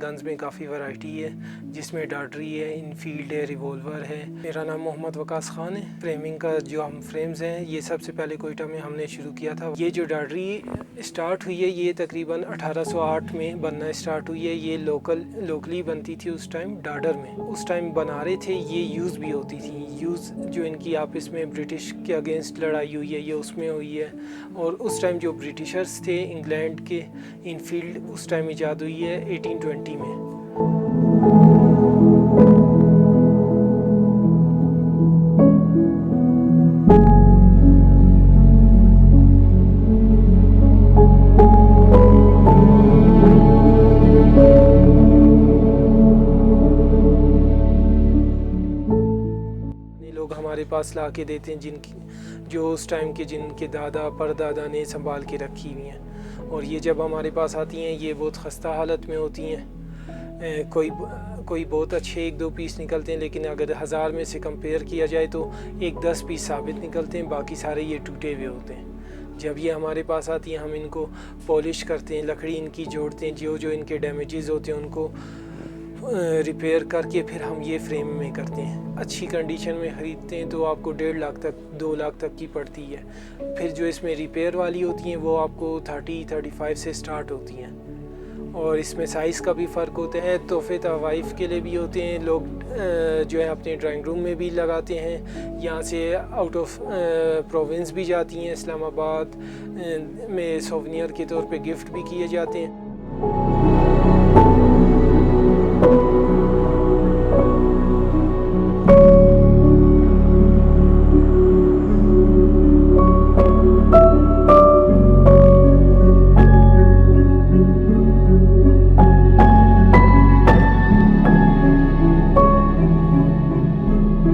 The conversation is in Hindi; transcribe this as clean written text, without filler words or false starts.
गन्स में काफ़ी वैरायटी है, जिसमें डार्टरी है, इनफील्ड है, रिवॉल्वर है। मेरा नाम मोहम्मद वकास ख़ान है। फ्रेमिंग का जो हम फ्रेम्स हैं ये सबसे पहले कोयटा में हमने शुरू किया था। ये जो डार्टरी स्टार्ट हुई है ये तकरीबन 1808 में बनना स्टार्ट हुई है। ये लोकली बनती थी उस टाइम डाडर में, उस टाइम बना रहे थे। ये यूज़ भी होती थी। यूज़ जो इनकी आपस में ब्रिटिश के अगेंस्ट लड़ाई हुई है ये उसमें हुई है। और उस टाइम जो ब्रिटिशर्स थे इंग्लैंड के, इनफील्ड उस टाइम ईजाद हुई है 1820 में। लोग हमारे पास ला के देते हैं जो उस टाइम के जिनके दादा परदादा ने संभाल के रखी हुई हैं। और ये जब हमारे पास आती हैं ये बहुत खस्ता हालत में होती हैं। कोई बहुत अच्छे 1-2 पीस निकलते हैं, लेकिन अगर 1000 में से कंपेयर किया जाए तो 1-10 पीस साबित निकलते हैं, बाकी सारे ये टूटे हुए होते हैं। जब ये हमारे पास आती हैं हम इनको पॉलिश करते हैं, लकड़ी इनकी जोड़ते हैं, जो इनके डैमेजेस होते हैं उनको रिपेयर करके फिर हम ये फ्रेम में करते हैं। अच्छी कंडीशन में ख़रीदते हैं तो आपको 1.5 लाख तक 2 लाख तक की पड़ती है। फिर जो इसमें रिपेयर वाली होती हैं वो आपको 30-35 से स्टार्ट होती हैं। और इसमें साइज़ का भी फ़र्क होता है। तोहफ़े वाइफ के लिए भी होते हैं। लोग जो है अपने ड्राइंग रूम में भी लगाते हैं। यहाँ से आउट ऑफ प्रोविंस भी जाती हैं, इस्लामाबाद में सोवेनियर के तौर पे गिफ्ट भी किए जाते हैं।